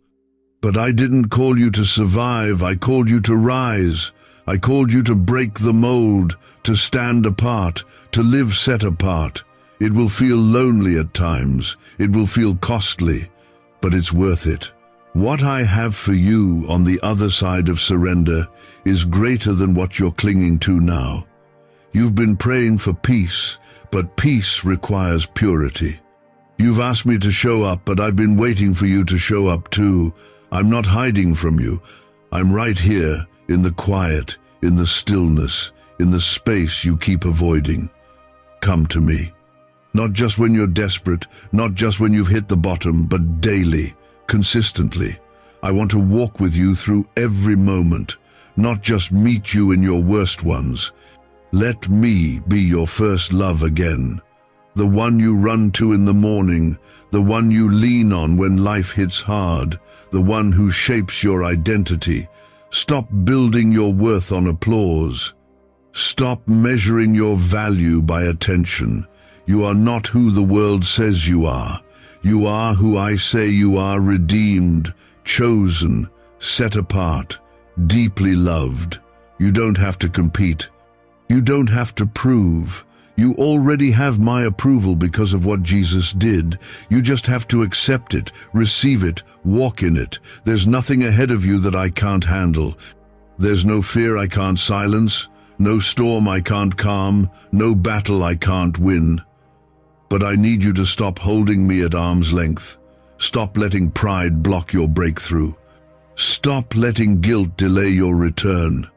But I didn't call you to survive, I called you to rise. I called you to break the mold, to stand apart, to live set apart. It will feel lonely at times, it will feel costly, but it's worth it. What I have for you on the other side of surrender is greater than what you're clinging to now. You've been praying for peace, but peace requires purity. You've asked me to show up, but I've been waiting for you to show up too. I'm not hiding from you. I'm right here, in the quiet, in the stillness, in the space you keep avoiding. Come to me. Not just when you're desperate, not just when you've hit the bottom, but daily, consistently. I want to walk with you through every moment, not just meet you in your worst ones. Let me be your first love again. The one you run to in the morning, the one you lean on when life hits hard, the one who shapes your identity. Stop building your worth on applause. Stop measuring your value by attention. You are not who the world says you are. You are who I say you are, redeemed, chosen, set apart, deeply loved. You don't have to compete. You don't have to prove. You already have my approval because of what Jesus did. You just have to accept it, receive it, walk in it. There's nothing ahead of you that I can't handle. There's no fear I can't silence, no storm I can't calm, no battle I can't win. But I need you to stop holding me at arm's length. Stop letting pride block your breakthrough. Stop letting guilt delay your return.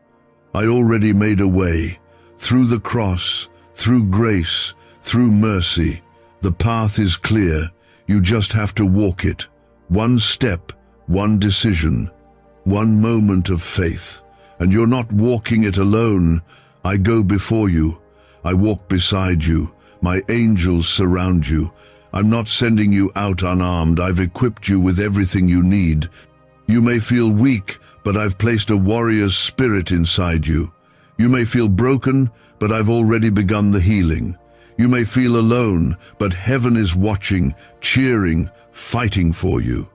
I already made a way. Through the cross, through grace, through mercy. The path is clear. You just have to walk it. One step, one decision, one moment of faith. And you're not walking it alone. I go before you. I walk beside you. My angels surround you. I'm not sending you out unarmed. I've equipped you with everything you need. You may feel weak, but I've placed a warrior's spirit inside you. You may feel broken, but I've already begun the healing. You may feel alone, but heaven is watching, cheering, fighting for you.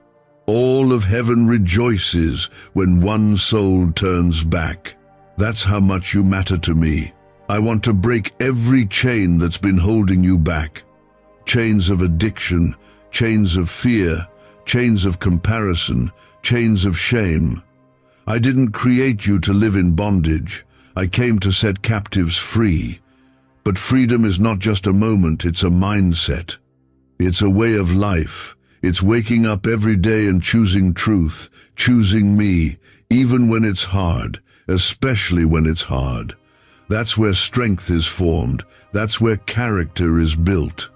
All of heaven rejoices when one soul turns back. That's how much you matter to me. I want to break every chain that's been holding you back. Chains of addiction, chains of fear, chains of comparison, chains of shame. I didn't create you to live in bondage. I came to set captives free. But freedom is not just a moment, it's a mindset. It's a way of life. It's waking up every day and choosing truth, choosing me, even when it's hard, especially when it's hard. That's where strength is formed. That's where character is built.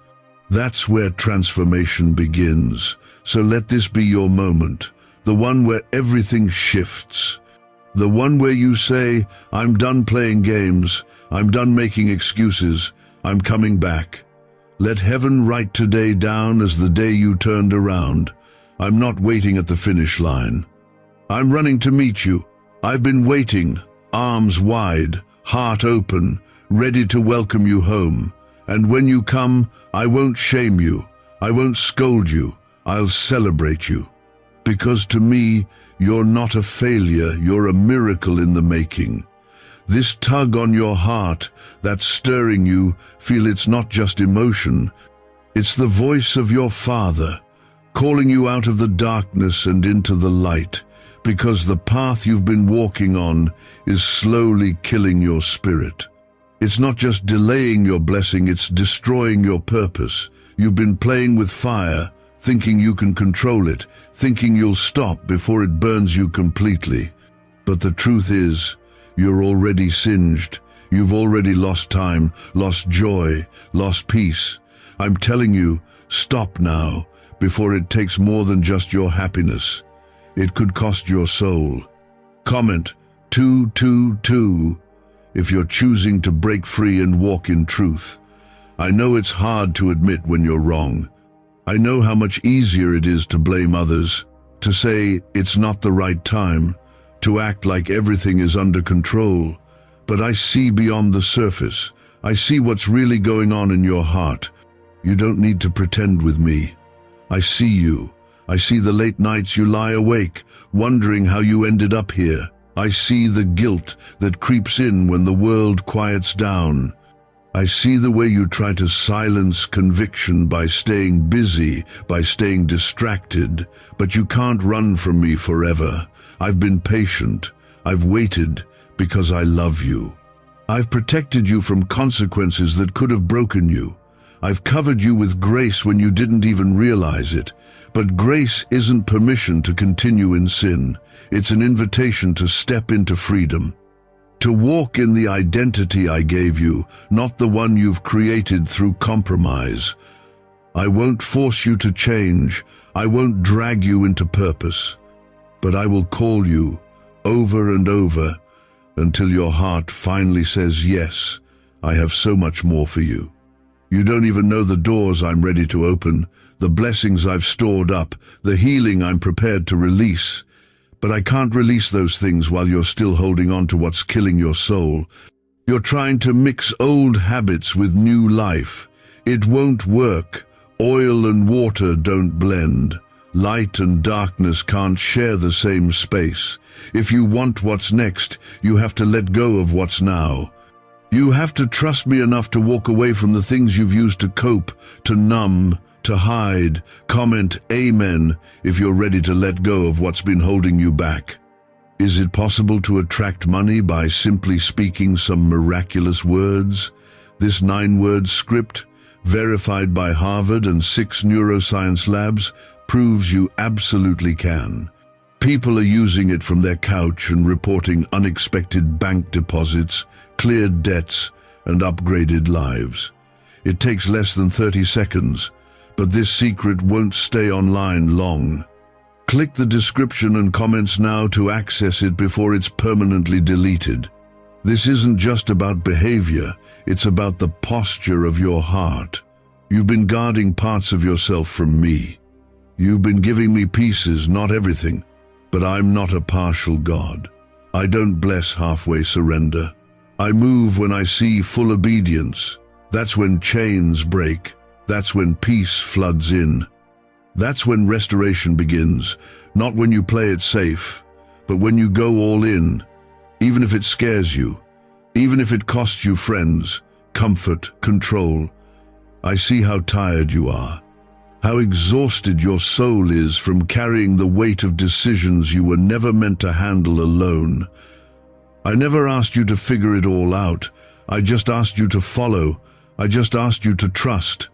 That's where transformation begins. So let this be your moment, the one where everything shifts. The one where you say, I'm done playing games, I'm done making excuses, I'm coming back. Let heaven write today down as the day you turned around. I'm not waiting at the finish line. I'm running to meet you. I've been waiting, arms wide, heart open, ready to welcome you home. And when you come, I won't shame you. I won't scold you. I'll celebrate you. Because to me, you're not a failure, you're a miracle in the making. This tug on your heart that's stirring you, feel it's not just emotion. It's the voice of your Father, calling you out of the darkness and into the light, because the path you've been walking on is slowly killing your spirit. It's not just delaying your blessing, it's destroying your purpose. You've been playing with fire, thinking you can control it, thinking you'll stop before it burns you completely. But the truth is, you're already singed. You've already lost time, lost joy, lost peace. I'm telling you, stop now, before it takes more than just your happiness. It could cost your soul. Comment 222 if you're choosing to break free and walk in truth. I know it's hard to admit when you're wrong. I know how much easier it is to blame others, to say it's not the right time, to act like everything is under control. But I see beyond the surface. I see what's really going on in your heart. You don't need to pretend with me. I see you. I see the late nights you lie awake, wondering how you ended up here. I see the guilt that creeps in when the world quiets down. I see the way you try to silence conviction by staying busy, by staying distracted, but you can't run from me forever. I've been patient. I've waited because I love you. I've protected you from consequences that could have broken you. I've covered you with grace when you didn't even realize it. But grace isn't permission to continue in sin. It's an invitation to step into freedom. To walk in the identity I gave you, not the one you've created through compromise. I won't force you to change. I won't drag you into purpose. But I will call you over and over until your heart finally says, yes, I have so much more for you. You don't even know the doors I'm ready to open, the blessings I've stored up, the healing I'm prepared to release. But I can't release those things while you're still holding on to what's killing your soul. You're trying to mix old habits with new life. It won't work. Oil and water don't blend. Light and darkness can't share the same space. If you want what's next, you have to let go of what's now. You have to trust me enough to walk away from the things you've used to cope, to numb, to hide. Comment amen if you're ready to let go of what's been holding you back. Is it possible to attract money by simply speaking some miraculous words? This 9-word script, verified by Harvard and 6 neuroscience labs, proves you absolutely can. People are using it from their couch and reporting unexpected bank deposits, cleared debts, and upgraded lives. It takes less than 30 seconds, but this secret won't stay online long. Click the description and comments now to access it before it's permanently deleted. This isn't just about behavior, it's about the posture of your heart. You've been guarding parts of yourself from me. You've been giving me pieces, not everything. But I'm not a partial God. I don't bless halfway surrender. I move when I see full obedience. That's when chains break. That's when peace floods in. That's when restoration begins, not when you play it safe, but when you go all in, even if it scares you, even if it costs you friends, comfort, control. I see how tired you are. How exhausted your soul is from carrying the weight of decisions you were never meant to handle alone. I never asked you to figure it all out. I just asked you to follow. I just asked you to trust.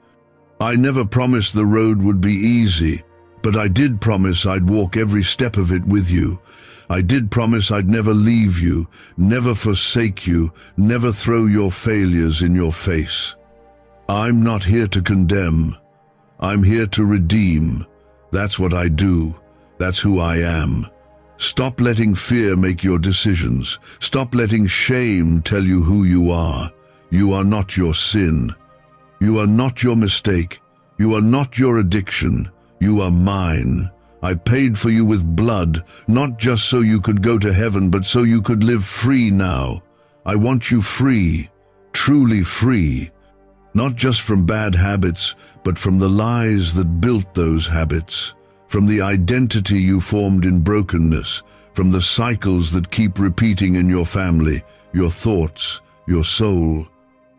I never promised the road would be easy, but I did promise I'd walk every step of it with you. I did promise I'd never leave you, never forsake you, never throw your failures in your face. I'm not here to condemn. I'm here to redeem. That's what I do. That's who I am. Stop letting fear make your decisions. Stop letting shame tell you who you are. You are not your sin. You are not your mistake. You are not your addiction. You are mine. I paid for you with blood, not just so you could go to heaven, but so you could live free now. I want you free, truly free. Not just from bad habits, but from the lies that built those habits, from the identity you formed in brokenness, from the cycles that keep repeating in your family, your thoughts, your soul.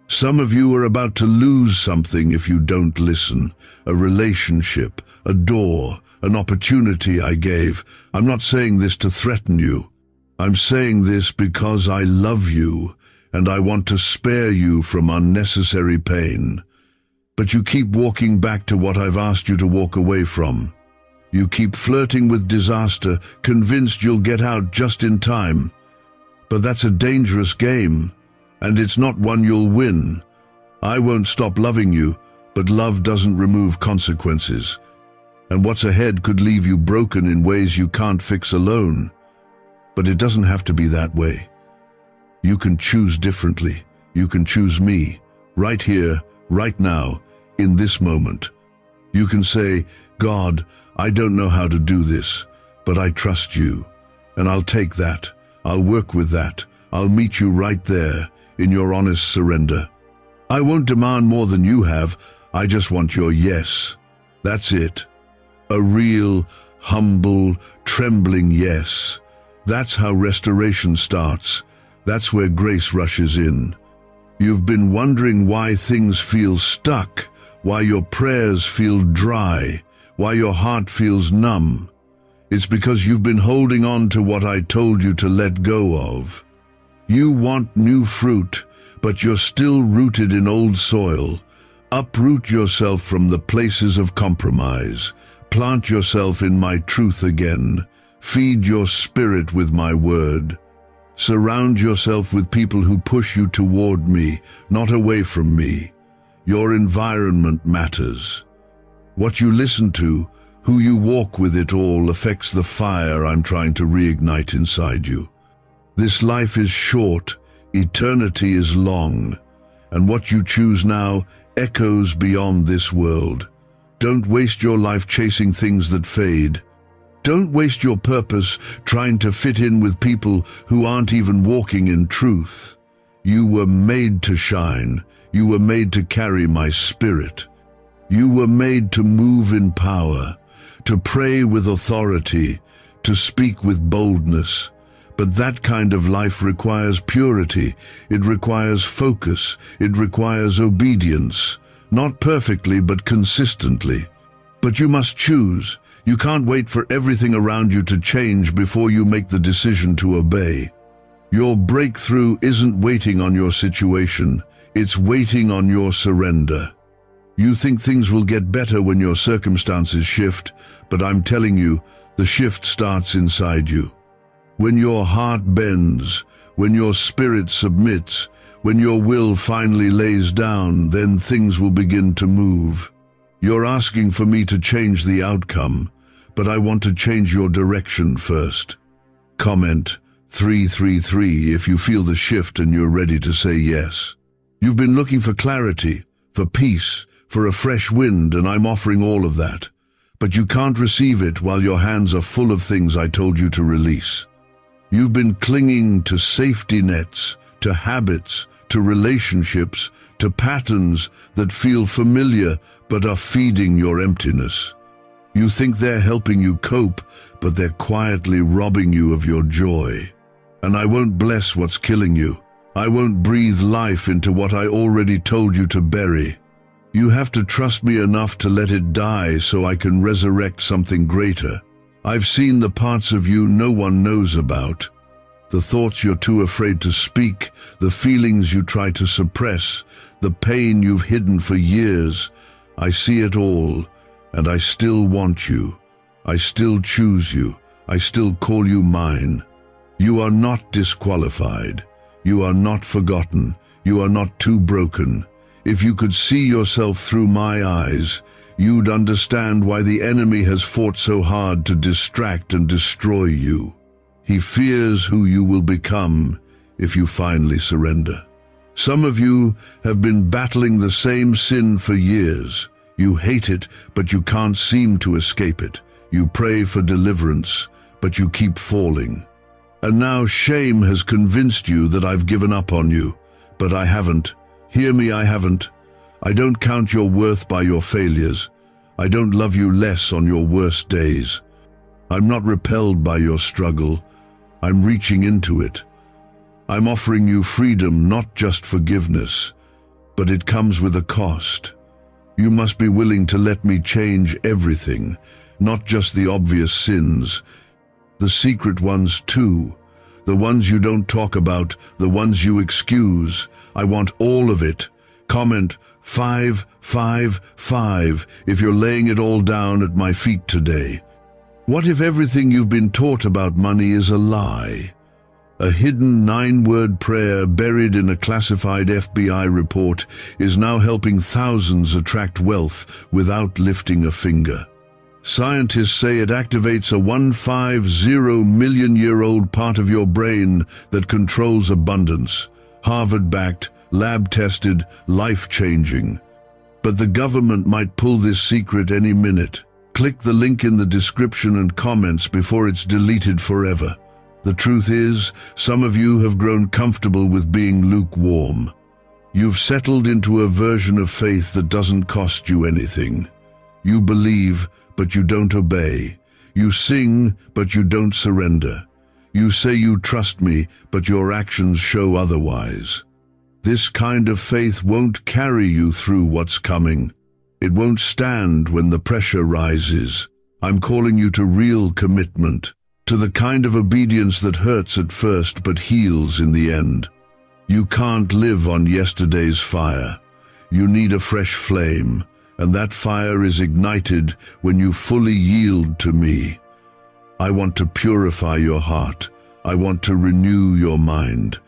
Some of you are about to lose something if you don't listen. A relationship, a door, an opportunity I gave. I'm not saying this to threaten you. I'm saying this because I love you, and I want to spare you from unnecessary pain. But you keep walking back to what I've asked you to walk away from. You keep flirting with disaster, convinced you'll get out just in time. But that's a dangerous game, and it's not one you'll win. I won't stop loving you, but love doesn't remove consequences. And what's ahead could leave you broken in ways you can't fix alone. But it doesn't have to be that way. You can choose differently. You can choose me, right here, right now, in this moment. You can say, God, I don't know how to do this, but I trust you. And I'll take that. I'll work with that. I'll meet you right there, in your honest surrender. I won't demand more than you have. I just want your yes. That's it. A real, humble, trembling yes. That's how restoration starts. That's where grace rushes in. You've been wondering why things feel stuck, why your prayers feel dry, why your heart feels numb. It's because you've been holding on to what I told you to let go of. You want new fruit, but you're still rooted in old soil. Uproot yourself from the places of compromise. Plant yourself in my truth again. Feed your spirit with my word. Surround yourself with people who push you toward me, not away from me. Your environment matters. What you listen to, who you walk with, it all affects the fire I'm trying to reignite inside you. This life is short, eternity is long, and what you choose now echoes beyond this world. Don't waste your life chasing things that fade. Don't waste your purpose trying to fit in with people who aren't even walking in truth. You were made to shine. You were made to carry my spirit. You were made to move in power, to pray with authority, to speak with boldness. But that kind of life requires purity. It requires focus. It requires obedience. Not perfectly, but consistently. But you must choose. You can't wait for everything around you to change before you make the decision to obey. Your breakthrough isn't waiting on your situation. It's waiting on your surrender. You think things will get better when your circumstances shift, but I'm telling you, the shift starts inside you. When your heart bends, when your spirit submits, when your will finally lays down, then things will begin to move. You're asking for me to change the outcome, but I want to change your direction first. Comment 333 if you feel the shift and you're ready to say yes. You've been looking for clarity, for peace, for a fresh wind, and I'm offering all of that. But you can't receive it while your hands are full of things I told you to release. You've been clinging to safety nets, to habits, to relationships, to patterns that feel familiar but are feeding your emptiness. You think they're helping you cope, but they're quietly robbing you of your joy. And I won't bless what's killing you. I won't breathe life into what I already told you to bury. You have to trust me enough to let it die so I can resurrect something greater. I've seen the parts of you no one knows about. The thoughts you're too afraid to speak, the feelings you try to suppress, the pain you've hidden for years. I see it all, and I still want you. I still choose you. I still call you mine. You are not disqualified. You are not forgotten. You are not too broken. If you could see yourself through my eyes, you'd understand why the enemy has fought so hard to distract and destroy you. He fears who you will become if you finally surrender. Some of you have been battling the same sin for years. You hate it, but you can't seem to escape it. You pray for deliverance, but you keep falling. And now shame has convinced you that I've given up on you, but I haven't. Hear me, I haven't. I don't count your worth by your failures. I don't love you less on your worst days. I'm not repelled by your struggle. I'm reaching into it. I'm offering you freedom, not just forgiveness, but it comes with a cost. You must be willing to let me change everything, not just the obvious sins, the secret ones too, The ones you don't talk about, the ones you excuse. I want all of it. Comment 555 if you're laying it all down at my feet today. What if everything you've been taught about money is a lie? A hidden 9-word prayer buried in a classified FBI report is now helping thousands attract wealth without lifting a finger. Scientists say it activates a 150-million-year-old part of your brain that controls abundance. Harvard-backed, lab-tested, life-changing. But the government might pull this secret any minute. Click the link in the description and comments before it's deleted forever. The truth is, some of you have grown comfortable with being lukewarm. You've settled into a version of faith that doesn't cost you anything. You believe, but you don't obey. You sing, but you don't surrender. You say you trust me, but your actions show otherwise. This kind of faith won't carry you through what's coming. It won't stand when the pressure rises. I'm calling you to real commitment, to the kind of obedience that hurts at first but heals in the end. You can't live on yesterday's fire. You need a fresh flame, and that fire is ignited when you fully yield to me. I want to purify your heart. I want to renew your mind.